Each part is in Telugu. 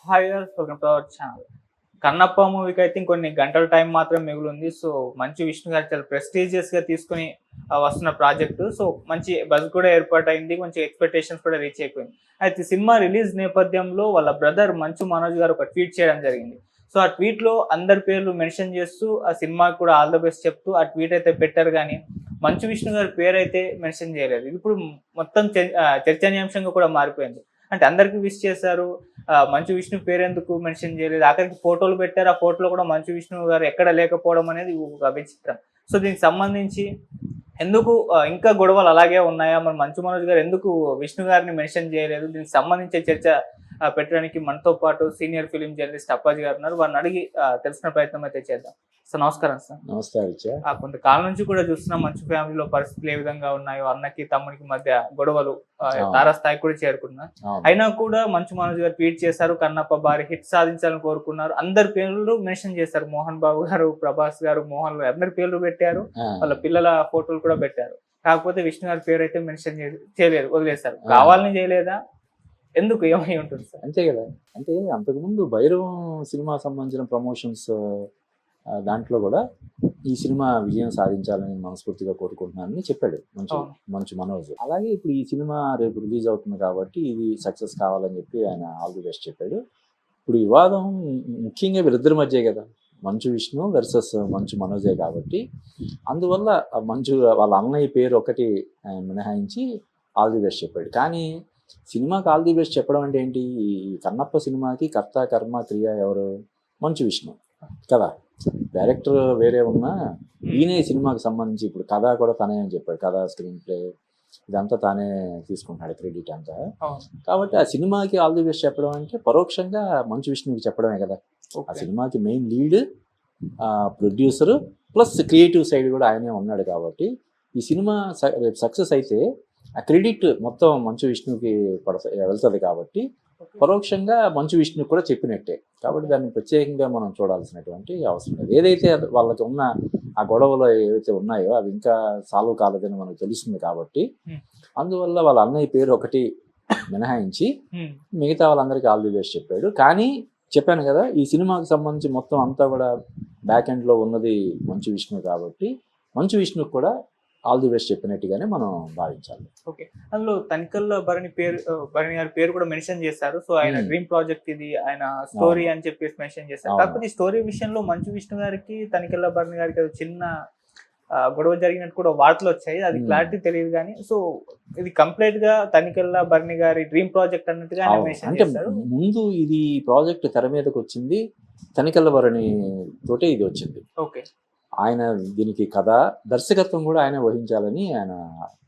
Hi viewers, welcome to our channel. 'Kannappa' మూవీకి అయితే ఇంకొన్ని గంటల టైం మాత్రం మిగిలుంది. సో, మంచు విష్ణు గారు చాలా ప్రెస్టీజియస్‌గా తీసుకొని వస్తున్న ప్రాజెక్టు. సో, మంచి బజ్ కూడా ఏర్పాటయింది. మంచి ఎక్స్‌పెక్టేషన్స్ కూడా రీచ్ అయిపోయింది. అయితే సినిమా రిలీజ్ నేపథ్యంలో వాళ్ళ బ్రదర్ మంచు మనోజ్ గారు ఒక ట్వీట్ చేయడం జరిగింది. సో, ఆ ట్వీట్‌లో అందరి పేర్లు మెన్షన్ చేస్తూ ఆ సినిమాకి కూడా ఆల్ ద బెస్ట్ చెప్తూ ఆ ట్వీట్ అయితే పెట్టారు గానీ, మంచు విష్ణు గారి పేరైతే మెన్షన్ చేయలేదు. ఇది ఇప్పుడు మొత్తం చర్చనీయాంశంగా కూడా మారిపోయింది. అంటే అందరికి విష్ చేశారు. మంచు విష్ణు పేరెందుకు మెన్షన్ చేయలేదు. ఆఖరికి ఫోటోలు పెట్టారు. ఆ ఫోటోలో కూడా మంచు విష్ణు గారు ఎక్కడ లేకపోవడం అనేది ఒక విచిత్రం. సో, దీనికి సంబంధించి ఎందుకు ఇంకా గొడవలు అలాగే ఉన్నాయా? మరి మంచు మనోజ్ గారు ఎందుకు విష్ణు గారిని మెన్షన్ చేయలేదు? దీనికి సంబంధించే చర్చ పెట్టడానికి మనతో పాటు సీనియర్ ఫిల్మ్ జర్నలిస్ట్ అప్పాజీ గారు ఉన్నారు. వారిని అడిగి తెలిసిన ప్రయత్నం అయితే చేద్దాం. సార్ నమస్కారం సార్. నమస్తే ఆదిత్య. కొంతకాలం నుంచి కూడా చూస్తున్నాం మంచు ఫ్యామిలీలో పరిస్థితులు ఏ విధంగా ఉన్నాయో, అన్నకి తమ్మునికి మధ్య గొడవలు తారాస్థాయికి కూడా చేరుకున్నారు. అయినా కూడా మంచు మనోజ్ గారు ట్వీట్ చేశారు, కన్నప్ప భారీ హిట్ సాధించాలని కోరుకున్నారు. అందరి పేర్లు మెన్షన్ చేశారు. మోహన్ బాబు గారు, ప్రభాస్ గారు, మోహన్ గారు అందరి పేర్లు పెట్టారు. వాళ్ళ పిల్లల ఫోటోలు కూడా పెట్టారు. కాకపోతే విష్ణు గారి పేరు అయితే మెన్షన్ చేయలేదు, వదిలేశారు. కావాలని చేయలేదా? ఎందుకు, ఏమై ఉంటుంది సార్? అంతే కదా. అంటే అంతకుముందు భైరవం సినిమా సంబంధించిన ప్రమోషన్స్ దాంట్లో కూడా ఈ సినిమా విజయం సాధించాలని మనస్ఫూర్తిగా కోరుకుంటున్నానని చెప్పాడు మంచు మనోజ్. అలాగే ఇప్పుడు ఈ సినిమా రేపు రిలీజ్ అవుతుంది కాబట్టి ఇది సక్సెస్ కావాలని చెప్పి ఆయన ఆల్ ది బెస్ట్ చెప్పాడు. ఇప్పుడు వివాదం ముఖ్యంగా వీరిద్దరి మధ్యే కదా, మంచు విష్ణు వర్సెస్ మంచు మనోజే కాబట్టి అందువల్ల మంచు వాళ్ళ అన్నయ్య పేరు ఒకటి మినహాయించి ఆల్ ది బెస్ట్ చెప్పాడు. కానీ సినిమాకి ఆల్ ది బెస్ట్ చెప్పడం అంటే ఏంటి? ఈ కన్నప్ప సినిమాకి కర్త కర్మ క్రియ ఎవరు? మంచు విష్ణు కదా. డైరెక్టర్ వేరే ఉన్నా ఈయనే సినిమాకి సంబంధించి ఇప్పుడు కథ కూడా తనే అని చెప్పాడు. కథ, స్క్రీన్ ప్లే ఇదంతా తానే తీసుకుంటున్నాడు క్రెడిట్ అంతా. కాబట్టి ఆ సినిమాకి ఆల్ ది బెస్ట్ చెప్పడం అంటే పరోక్షంగా మంచు విష్ణుకి చెప్పడమే కదా. ఆ సినిమాకి main lead, producer plus creative side కూడా ఆయనే ఉన్నాడు. కాబట్టి ఈ సినిమా రేపు సక్సెస్ అయితే ఆ క్రెడిట్ మొత్తం మంచు విష్ణుకి వెళ్తుంది. కాబట్టి పరోక్షంగా మంచు విష్ణు కూడా చెప్పినట్టే. కాబట్టి దాన్ని ప్రత్యేకంగా మనం చూడాల్సినటువంటి అవసరం లేదు. ఏదైతే వాళ్ళకి ఉన్న ఆ గొడవలు ఏవైతే ఉన్నాయో అవి ఇంకా సాల్వ్ కాలేదని మనకు తెలుస్తుంది. కాబట్టి అందువల్ల వాళ్ళ అన్నయ్య పేరు ఒకటి మినహాయించి మిగతా వాళ్ళందరికీ ఆల్ ది బెస్ట్ చెప్పాడు. కానీ చెప్పాను కదా, ఈ సినిమాకి సంబంధించి మొత్తం అంతా కూడా బ్యాక్ ఎండ్లో ఉన్నది మంచు విష్ణు. కాబట్టి మంచు విష్ణుకు కూడా ఆల్ ది బెస్ట్ చెప్పినట్టుగానే మనం భావించాలి. ఓకే, అందులో తనికెళ్ళ భరణి గారి పేరు కూడా మెన్షన్ చేశారు. సో, ఆయన డ్రీమ్ ప్రాజెక్ట్ ఇది, ఆయన స్టోరీ అని చెప్పేసి మెన్షన్ చేశారు. కాకపోతే ఈ స్టోరీ విషయంలో మంచు విష్ణు గారికి తనికెళ్ళ భరణి గారికి చిన్న గొడవ జరిగినట్టు కూడా వార్తలు వచ్చాయి. అది క్లారిటీ తెలియదు కానీ, సో ఇది కంప్లీట్ గా తనికెళ్ళ భరణి గారి డ్రీమ్ ప్రాజెక్ట్ అన్నట్టుగా ఆయన మెన్షన్ చేశారు. ముందు ఇది ప్రాజెక్ట్ తెర మీదకి వచ్చింది తనికెళ్ళ భరణి తోటే ఇది వచ్చింది. ఓకే, ఆయన దీనికి కథ, దర్శకత్వం కూడా ఆయన వహించాలని ఆయన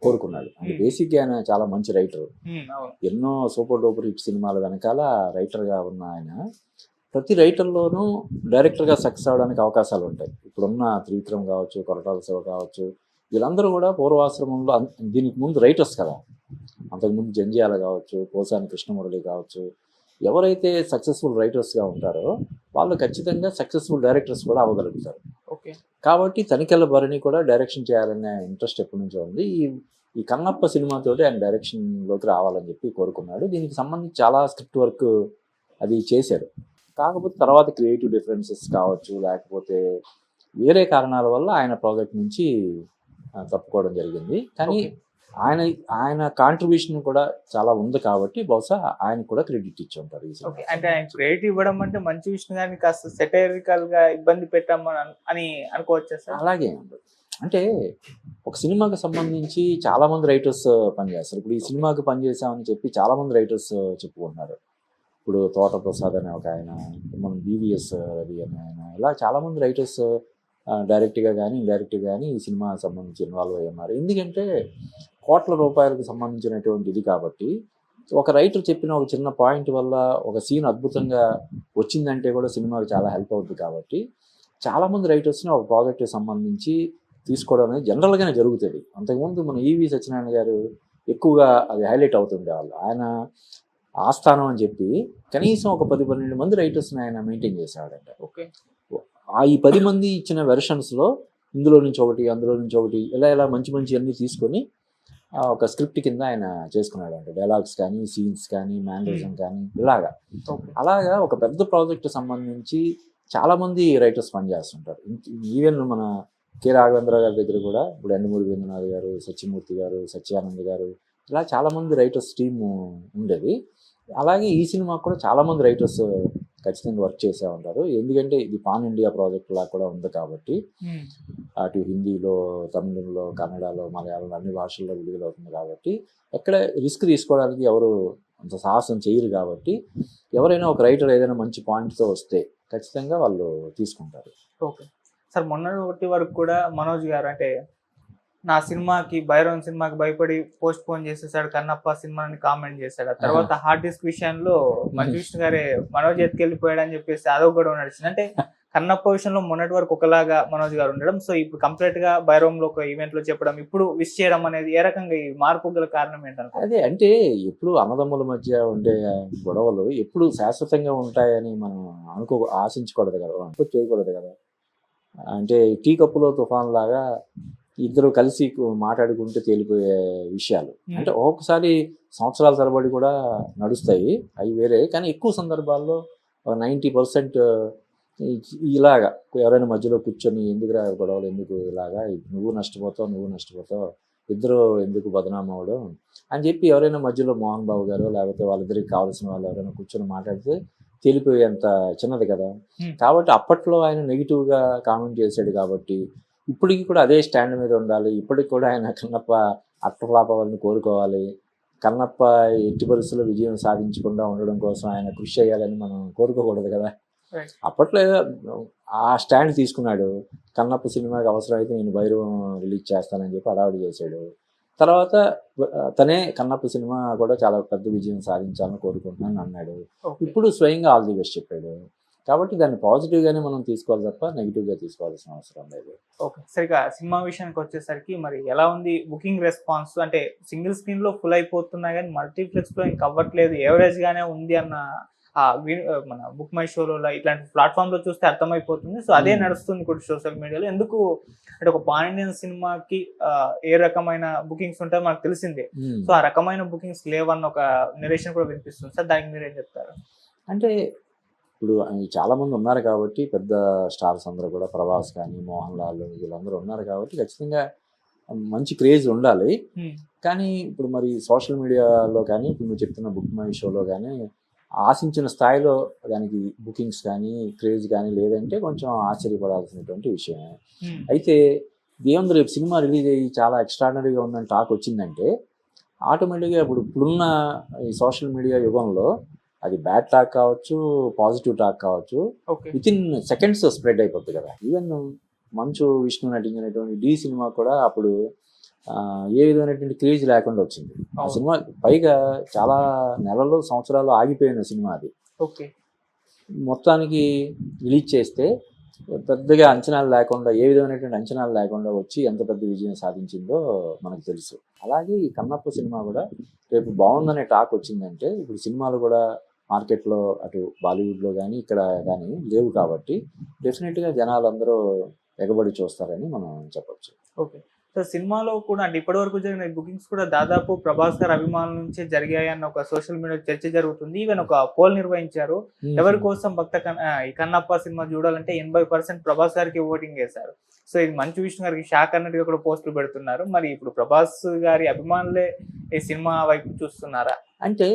కోరుకున్నాడు. అంటే బేసిక్గా ఆయన చాలా మంచి రైటర్. ఎన్నో సూపర్ డూపర్ హిట్ సినిమాల వెనకాల రైటర్గా ఉన్న ఆయన ప్రతి రైటర్లోనూ డైరెక్టర్గా సక్సెస్ అవడానికి అవకాశాలు ఉంటాయి. ఇప్పుడున్న త్రివిక్రమ్ కావచ్చు, కొరటాల శివ కావచ్చు, వీళ్ళందరూ కూడా పూర్వాశ్రమంలో దీనికి ముందు రైటర్స్ కదా. అంతకుముందు జంధ్యాల కావచ్చు, పోసాని కృష్ణమురళి కావచ్చు, ఎవరైతే సక్సెస్ఫుల్ రైటర్స్గా ఉంటారో వాళ్ళు ఖచ్చితంగా సక్సెస్ఫుల్ డైరెక్టర్స్ కూడా అవ్వగలుగుతారు. కాబట్టి తనికెళ్ళ భరణి కూడా డైరెక్షన్ చేయాలనే ఇంట్రెస్ట్ ఎప్పటి నుంచో ఉంది. ఈ కన్నప్ప సినిమాతోటి ఆయన డైరెక్షన్లోకి రావాలని చెప్పి కోరుకున్నాడు. దీనికి సంబంధించి చాలా స్క్రిప్ట్ వర్క్ అది చేశారు. కాకపోతే తర్వాత క్రియేటివ్ డిఫరెన్సెస్ కావచ్చు, లేకపోతే వేరే కారణాల వల్ల ఆయన ప్రాజెక్ట్ నుంచి తప్పుకోవడం జరిగింది. కానీ ఆయన కాంట్రిబ్యూషన్ కూడా చాలా ఉంది కాబట్టి బహుశా ఆయన కూడా క్రెడిట్ ఇచ్చి ఉంటారు. అంటే ఆయన క్రెడిట్ ఇవ్వడం అంటే మంచు విష్ణు గారిని కాస్త సెటైరికల్ గా ఇబ్బంది పెట్టామని అని అనుకోవచ్చా సార్? అలాగే ఉండదు. అంటే ఒక సినిమాకి సంబంధించి చాలా మంది రైటర్స్ పనిచేస్తారు. ఇప్పుడు ఈ సినిమాకి పనిచేసామని చెప్పి చాలా మంది రైటర్స్ చెప్పుకుంటున్నారు. ఇప్పుడు తోట ప్రసాద్ అనే ఒక ఆయన, మనం బీవీఎస్ రవి అనే ఆయన, ఇలా చాలామంది రైటర్స్ డైరెక్ట్గా కానీ ఇండైరెక్ట్గా కానీ ఈ సినిమా సంబంధించి ఇన్వాల్వ్ అయ్యి ఉన్నారు. ఎందుకంటే కోట్ల రూపాయలకు సంబంధించినటువంటి ఇది. కాబట్టి ఒక రైటర్ చెప్పిన ఒక చిన్న పాయింట్ వల్ల ఒక సీన్ అద్భుతంగా వచ్చిందంటే కూడా సినిమాకి చాలా హెల్ప్ అవుతుంది. కాబట్టి చాలామంది రైటర్స్ని ఒక ప్రాజెక్ట్కి సంబంధించి తీసుకోవడం అనేది జనరల్గానే జరుగుతుంది. అంతకుముందు మన ఈవి సత్యనారాయణ గారు ఎక్కువగా అది హైలైట్ అవుతుండేవాళ్ళు. ఆయన ఆస్థానం అని చెప్పి కనీసం ఒక 10-12 మంది రైటర్స్ని ఆయన మెయింటైన్ చేసేవాడంట. ఈ 10 మంది ఇచ్చిన వెర్షన్స్లో ఇందులో నుంచి ఒకటి, అందులో నుంచి ఒకటి, ఇలా మంచి మంచి అన్నీ తీసుకొని ఒక స్క్రిప్ట్ కింద ఆయన చేసుకున్నాడు, అంటే డైలాగ్స్ కానీ సీన్స్ కానీ మేనరిజం కానీ ఇలాగా. ఓకే. అలాగా ఒక పెద్ద ప్రాజెక్ట్ సంబంధించి చాలామంది రైటర్స్ పనిచేస్తుంటారు. ఈవెన్ మన కె రాఘవేంద్ర గారి దగ్గర కూడా ఇప్పుడు ఎండమూరి వేణునాథ్ గారు, సత్యమూర్తి గారు, సత్యానంద్ గారు, ఇలా చాలామంది రైటర్స్ టీమ్ ఉండేది. అలాగే ఈ సినిమాకు కూడా చాలామంది రైటర్స్ ఖచ్చితంగా వర్క్ చేసే ఉంటారు. ఎందుకంటే ఇది పాన్ ఇండియా ప్రాజెక్ట్ లా కూడా ఉంది కాబట్టి అటు హిందీలో, తమిళంలో, కన్నడలో, మలయాళంలో అన్ని భాషల్లో విడుదలవుతుంది కాబట్టి ఎక్కడ రిస్క్ తీసుకోవడానికి ఎవరు అంత సాహసం చేయరు కాబట్టి ఎవరైనా ఒక రైటర్ ఏదైనా మంచి పాయింట్తో వస్తే ఖచ్చితంగా వాళ్ళు తీసుకుంటారు. ఓకే సార్, మొన్నటి వరకు కూడా మనోజ్ గారు అంటే నా సినిమాకి భైరవన్ సినిమాకి భయపడి పోస్ట్ పోన్ చేసేసాడు కన్నప్ప సినిమాని కామెంట్ చేశాడు. ఆ తర్వాత హార్డ్ డిస్క్ విషయంలో మంచు విష్ణు గారే మనోజ్ ఎత్తుకెళ్ళిపోయాడు అని చెప్పేసి అదొక గొడవ నడిచింది. అంటే కన్నప్ప విషయంలో మొన్నటి వరకు ఒకలాగా మనోజ్ గారు ఉండడం, సో ఇప్పుడు కంప్లీట్ గా భైరవంలో ఒక ఈవెంట్ లో చెప్పడం, ఇప్పుడు విష్ చేయడం అనేది ఏ రకంగా ఈ మార్పు గల కారణం ఏంటంటే? అదే అంటే ఎప్పుడు అన్నదమ్ముల మధ్య ఉండే గొడవలు ఎప్పుడు శాశ్వతంగా ఉంటాయని మనం ఆశించకూడదు కదా, చేయకూడదు కదా. అంటే టీ కప్పులో తుఫాన్ లాగా ఇద్దరు కలిసి మాట్లాడుకుంటూ తేలిపోయే విషయాలు అంటే ఒక్కొక్కసారి సంవత్సరాల తరబడి కూడా నడుస్తాయి, అవి వేరే. కానీ ఎక్కువ సందర్భాల్లో 90% ఇలాగా ఎవరైనా మధ్యలో కూర్చొని ఎందుకురా గొడవలు, ఎందుకు ఇలాగా, నువ్వు నష్టపోతావు, ఇద్దరు ఎందుకు బదనాం అవ్వడం అని చెప్పి ఎవరైనా మధ్యలో మోహన్ బాబు గారు లేకపోతే వాళ్ళిద్దరికి కావాల్సిన వాళ్ళు ఎవరైనా కూర్చొని మాట్లాడితే తేలిపోయేంత చిన్నది కదా. కాబట్టి అప్పట్లో ఆయన నెగిటివ్గా కామెంట్ చేశాడు కాబట్టి ఇప్పటికి కూడా అదే స్టాండ్ మీద ఉండాలి. ఇప్పటికి కూడా ఆయన కన్నప్ప అట్టఫ్లాప్ అవ్వాలని కోరుకోవాలి. కన్నప్ప ఎట్టి పరిస్థితుల్లో విజయం సాధించకుండా ఉండడం కోసం ఆయన కృషి చేయాలని మనం కోరుకోకూడదు కదా. అప్పట్లో ఆ స్టాండ్ తీసుకున్నాడు. కన్నప్ప సినిమాకి అవసరమైతే నేను భైరవం రిలీజ్ చేస్తానని చెప్పి అడావిడి చేశాడు. తర్వాత తనే కన్నప్ప సినిమా కూడా చాలా పెద్ద విజయం సాధించాలని కోరుకుంటున్నాను అన్నాడు. ఇప్పుడు స్వయంగా ఆల్ ది బెస్ట్ చెప్పాడు. కాబట్టి దాన్ని పాజిటివ్గానే మనం తీసుకోవాలి తప్ప నెగిటివ్గా తీసుకోవాల్సిన అవసరం లేదు. ఓకే, సరిగా సినిమా విషయానికి వచ్చేసరికి మరి ఎలా ఉంది బుకింగ్ రెస్పాన్స్? అంటే సింగిల్ స్క్రీన్లో ఫుల్ అయిపోతున్నాయి కానీ మల్టీప్లెక్స్లో ఇంకా అవ్వట్లేదు, యావరేజ్గానే ఉంది అన్న మన బుక్ మై షోలో ఇట్లాంటి ప్లాట్ఫామ్లో చూస్తే అర్థమైపోతుంది. సో అదే నడుస్తుంది కూడా సోషల్ మీడియాలో. ఎందుకు అంటే ఒక పాన్ ఇండియన్ సినిమాకి ఏ రకమైన బుకింగ్స్ ఉంటాయో మనకు తెలిసిందే. సో ఆ రకమైన బుకింగ్స్ లేవన్న ఒక నిరేషన్ కూడా వినిపిస్తుంది సార్, దానికి మీరేం చెప్తారు? అంటే ఇప్పుడు చాలామంది ఉన్నారు కాబట్టి పెద్ద స్టార్స్ అందరూ కూడా, ప్రభాస్ కానీ మోహన్ లాల్ వీళ్ళందరూ ఉన్నారు కాబట్టి ఖచ్చితంగా మంచి క్రేజ్ ఉండాలి. కానీ ఇప్పుడు మరి సోషల్ మీడియాలో కానీ ఇప్పుడు నువ్వు చెప్తున్న బుక్ మై షోలో కానీ ఆశించిన స్థాయిలో దానికి బుకింగ్స్ కానీ క్రేజ్ కానీ లేదంటే కొంచెం ఆశ్చర్యపడాల్సినటువంటి విషయమే. అయితే దేవుంది రేపు సినిమా రిలీజ్ అయ్యి చాలా ఎక్స్ట్రాడినరీగా ఉందని టాక్ వచ్చిందంటే ఆటోమేటిక్గా ఇప్పుడున్న ఈ సోషల్ మీడియా యుగంలో అది బ్యాడ్ టాక్ కావచ్చు, పాజిటివ్ టాక్ కావచ్చు, విత్ ఇన్ సెకండ్స్ స్ప్రెడ్ అయిపోతుంది కదా. ఈవెన్ మంచు విష్ణు నటించినటువంటి డి సినిమా కూడా అప్పుడు ఏ విధమైనటువంటి క్రేజ్ లేకుండా వచ్చింది. ఆ సినిమా పైగా చాలా నెలలు సంవత్సరాలు ఆగిపోయిన సినిమా అది. మొత్తానికి రిలీజ్ చేస్తే పెద్దగా అంచనాలు లేకుండా, ఏ విధమైనటువంటి అంచనాలు లేకుండా వచ్చి ఎంత పెద్ద విజయం సాధించిందో మనకు తెలుసు. అలాగే ఈ కన్నప్ప సినిమా కూడా రేపు బాగుందనే టాక్ వచ్చిందంటే ఇప్పుడు సినిమాలు కూడా మార్కెట్లో అటు బాలీవుడ్లో కానీ ఇక్కడ కానీ లేవు కాబట్టి డెఫినెట్గా జనాలు అందరూ ఎగబడి చూస్తారని మనం చెప్పచ్చు. ఓకే సార్, సినిమాలో కూడా అంటే ఇప్పటివరకు జరిగిన బుకింగ్స్ కూడా దాదాపు ప్రభాస్ గారి అభిమానుల నుంచే జరిగాయన్న ఒక సోషల్ మీడియా చర్చ జరుగుతుంది. ఈవెన్ ఒక పోల్ నిర్వహించారు, ఎవరి కోసం ఈ కన్నప్ప సినిమా చూడాలంటే 80% ప్రభాస్ గారికి ఓటింగ్ చేశారు. సో ఇది మంచు విష్ణు గారికి షాక్ అన్నట్టుగా కూడా పోస్టులు పెడుతున్నారు. మరి ఇప్పుడు ప్రభాస్ గారి అభిమానులే ఈ సినిమా వైపు చూస్తున్నారా? అంటే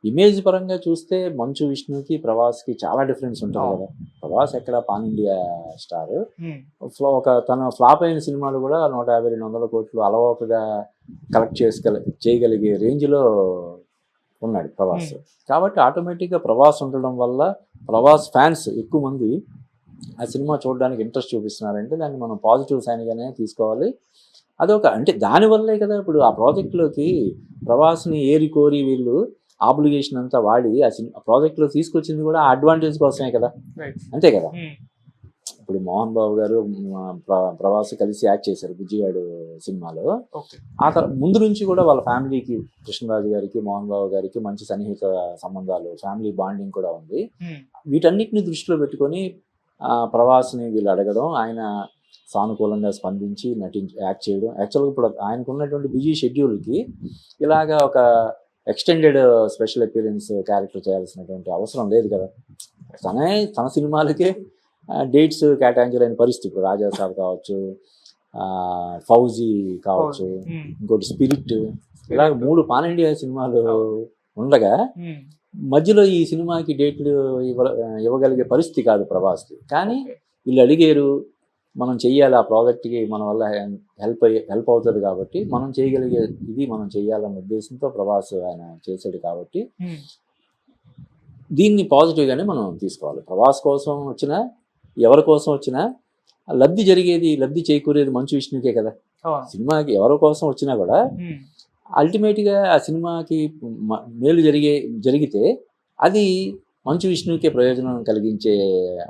ఇమేజ్ పరంగా చూస్తే మంచు విష్ణుకి ప్రభాస్కి చాలా డిఫరెన్స్ ఉంటుంది కదా. ప్రభాస్ ఎక్కడ పాన్ ఇండియా స్టార్, తన ఫ్లాప్ అయిన సినిమాలు కూడా 150-200 కోట్లు అలవోకగా కలెక్ట్ చేయగలిగే రేంజ్లో ఉన్నాడు ప్రభాస్. కాబట్టి ఆటోమేటిక్గా ప్రభాస్ ఉండడం వల్ల ప్రభాస్ ఫ్యాన్స్ ఎక్కువ మంది ఆ సినిమా చూడడానికి ఇంట్రెస్ట్ చూపిస్తున్నారంటే దాన్ని మనం పాజిటివ్ సైన్గానే తీసుకోవాలి. అదొక అంటే దానివల్లే కదా ఇప్పుడు ఆ ప్రాజెక్టులోకి ప్రభాస్ని ఏరి కోరి వీళ్ళు ఆబ్లిగేషన్ అంతా వాడి ఆ ప్రాజెక్ట్లో తీసుకొచ్చింది కూడా అడ్వాంటేజ్ కోసమే కదా, అంతే కదా. ఇప్పుడు మోహన్ బాబు గారు ప్రభాస్ కలిసి యాక్ట్ చేశారు బుజ్జిగాడు సినిమాలో. ఆ ముందు నుంచి కూడా వాళ్ళ ఫ్యామిలీకి, కృష్ణరాజు గారికి మోహన్ బాబు గారికి మంచి సన్నిహిత సంబంధాలు, ఫ్యామిలీ బాండింగ్ కూడా ఉంది. వీటన్నిటిని దృష్టిలో పెట్టుకొని ప్రభాస్ని వీళ్ళు అడగడం, ఆయన సానుకూలంగా స్పందించి యాక్ట్ చేయడం. యాక్చువల్గా ఇప్పుడు ఆయనకు ఉన్నటువంటి బిజీ షెడ్యూల్కి ఇలాగా ఒక ఎక్స్టెండెడ్ స్పెషల్ అపియరెన్స్ క్యారెక్టర్ చేయాల్సినటువంటి అవసరం లేదు కదా. తన సినిమాలకే డేట్స్ కేటాయించలేని పరిస్థితి. ఇప్పుడు రాజాసాబ్ కావచ్చు, ఫౌజీ కావచ్చు, ఇంకోటి స్పిరిట్, ఇలా 3 పాన్ ఇండియా సినిమాలు ఉండగా మధ్యలో ఈ సినిమాకి డేట్లు ఇవ్వగలిగే పరిస్థితి కాదు ప్రభాస్కి. కానీ వీళ్ళు అడిగారు, మనం చెయ్యాలి, ఆ ప్రాజెక్ట్కి మన వల్ల హెల్ప్ అవుతుంది కాబట్టి మనం చేయగలిగే ఇది మనం చెయ్యాలన్న ఉద్దేశంతో ప్రభాస్ ఆయన చేశాడు కాబట్టి దీన్ని పాజిటివ్గానే మనం తీసుకోవాలి. ప్రభాస్ కోసం వచ్చినా ఎవరి కోసం వచ్చినా లబ్ధి చేకూరేది మంచు విష్ణుకే కదా. సినిమాకి ఎవరి కోసం వచ్చినా కూడా అల్టిమేట్గా ఆ సినిమాకి మేలు జరిగితే అది మంచు విష్ణుకే ప్రయోజనం కలిగించే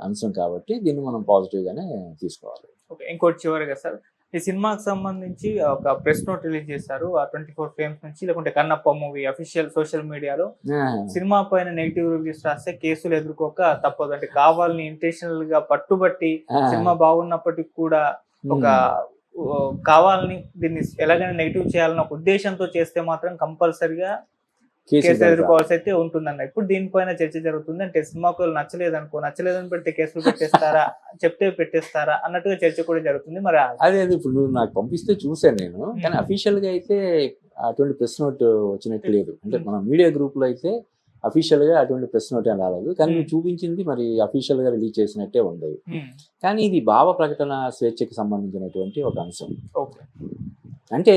అంశం కాబట్టి దీన్ని మనం పాజిటివ్గానే తీసుకోవాలి. ఓకే, ఇంకోటి చివరిగా సార్, ఈ సినిమాకి సంబంధించి ఒక ప్రెస్ నోట్ రిలీజ్ చేశారు. ఆ 24 ఫ్రేమ్స్ నుంచి, లేకుంటే కన్నప్ప మూవీ అఫీషియల్ సోషల్ మీడియాలో సినిమా పైన నెగిటివ్ రివ్యూస్ రాస్తే కేసులు ఎదుర్కోక తప్పదు, అంటే కావాలని ఇంటెన్షనల్ గా పట్టుబట్టి సినిమా బాగున్నప్పటికీ కూడా ఒక కావాలని దీన్ని ఎలాగైనా నెగిటివ్ చేయాలన్న ఒక ఉద్దేశంతో చేస్తే మాత్రం కంపల్సరిగా కేసు ఎదుర్కోవాల్సి అయితే ఉంటుందన్న. ఇప్పుడు దీనిపైన చర్చ జరుగుతుంది. అంటే సినిమాకు నచ్చలేదని పెడితే కేసులు పెట్టేస్తారా, చెప్తే పెట్టేస్తారా అన్నట్టుగా చర్చ కూడా జరుగుతుంది. మరి అదే ఇప్పుడు నువ్వు నాకు పంపిస్తే చూశాను నేను, కానీ అఫీషియల్ గా అయితే అటువంటి ప్రెస్ నోట్ వచ్చినట్టు లేదు. అంటే మన మీడియా గ్రూప్ లో అయితే అఫీషియల్ గా అటువంటి ప్రెస్ నోట్ ఏం రాలేదు, కానీ నువ్వు చూపించింది మరి అఫీషియల్ గా రిలీజ్ చేసినట్టే ఉంది. కానీ ఇది భావ ప్రకటన స్వేచ్ఛకి సంబంధించినటువంటి ఒక అంశం. అంటే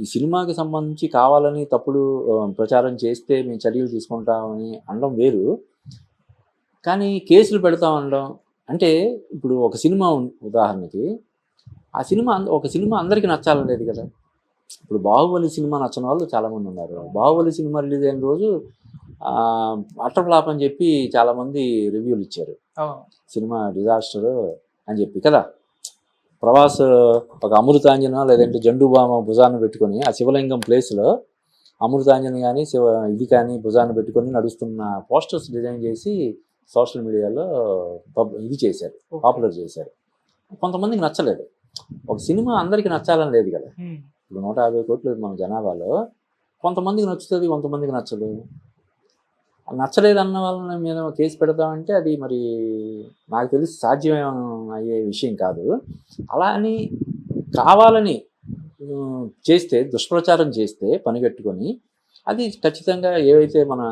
ఈ సినిమాకి సంబంధించి కావాలని తప్పుడు ప్రచారం చేస్తే మేము చర్యలు తీసుకుంటామని అనడం వేరు, కానీ కేసులు పెడతామనడం అంటే ఇప్పుడు ఒక సినిమా ఉదాహరణకి ఒక సినిమా అందరికీ నచ్చాలని లేదు కదా. ఇప్పుడు బాహుబలి సినిమా నచ్చని వాళ్ళు చాలామంది ఉన్నారు. బాహుబలి సినిమా రిలీజ్ అయిన రోజు అటర్ ఫ్లాప్ అని చెప్పి చాలామంది రివ్యూలు ఇచ్చారు, సినిమా డిజాస్టర్ అని చెప్పి కదా. ప్రభాస్ ఒక అమృతాంజన లేదంటే జండుబామ భుజాన్ని పెట్టుకొని ఆ శివలింగం ప్లేస్లో అమృతాంజన కానీ ఇది కానీ భుజాన్ని పెట్టుకొని నడుస్తున్న పోస్టర్స్ డిజైన్ చేసి సోషల్ మీడియాలో ఇది చేశారు, పాపులర్ చేశారు. కొంతమందికి నచ్చలేదు. ఒక సినిమా అందరికీ నచ్చాలని లేదు కదా. ఇప్పుడు 150 కోట్లు మన జనాభాలో కొంతమందికి నచ్చుతుంది, కొంతమందికి నచ్చదు. నచ్చలేదు అన్న వాళ్ళ మీద కేసు పెడతామంటే అది మరి నాకు తెలిసి సాధ్యం అయ్యే విషయం కాదు. అలా అని కావాలని చేస్తే, దుష్ప్రచారం చేస్తే పనిగట్టుకొని అది ఖచ్చితంగా ఏవైతే మన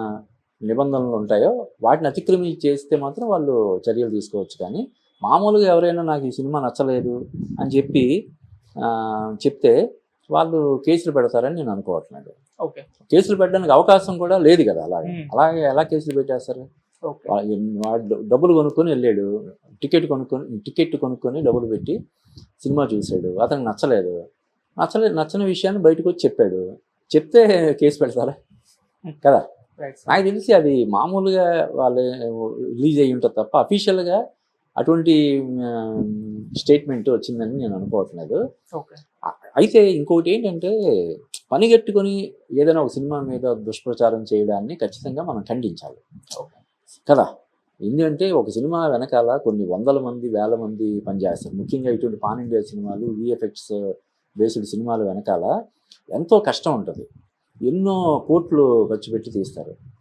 నిబంధనలు ఉంటాయో వాటిని అతిక్రమించి చేస్తే మాత్రం వాళ్ళు చర్యలు తీసుకోవచ్చు. కానీ మామూలుగా ఎవరైనా నాకు ఈ సినిమా నచ్చలేదు అని చెప్తే వాళ్ళు కేసులు పెడతారని నేను అనుకోవట్లేదు. కేసులు పెట్టడానికి అవకాశం కూడా లేదు కదా. అలాగే ఎలా కేసులు పెట్టేస్తారు? డబ్బులు కొనుక్కొని వెళ్ళాడు, టికెట్ కొనుక్కొని డబ్బులు పెట్టి సినిమా చూశాడు, అతనికి నచ్చని విషయాన్ని బయటకు వచ్చి చెప్తే కేసు పెడతారా కదా. నాకు తెలిసి అది మామూలుగా వాళ్ళు రిలీజ్ అయ్యి ఉంటుంది తప్ప అఫీషియల్గా అటువంటి స్టేట్మెంట్ వచ్చిందని నేను అనుకోవట్లేదు. అయితే ఇంకోటి ఏంటంటే పనిగట్టుకొని ఏదైనా ఒక సినిమా మీద దుష్ప్రచారం చేయడాన్ని ఖచ్చితంగా మనం ఖండించాలి కదా. ఎందుకంటే ఒక సినిమా వెనకాల కొన్ని వందల మంది, వేల మంది పనిచేస్తారు. ముఖ్యంగా ఇటువంటి పాన్ ఇండియా సినిమాలు, విఎఫ్ఎక్స్ బేస్డ్ సినిమాలు వెనకాల ఎంతో కష్టం ఉంటుంది. ఎన్నో కోట్లు ఖర్చు పెట్టి తీస్తారు.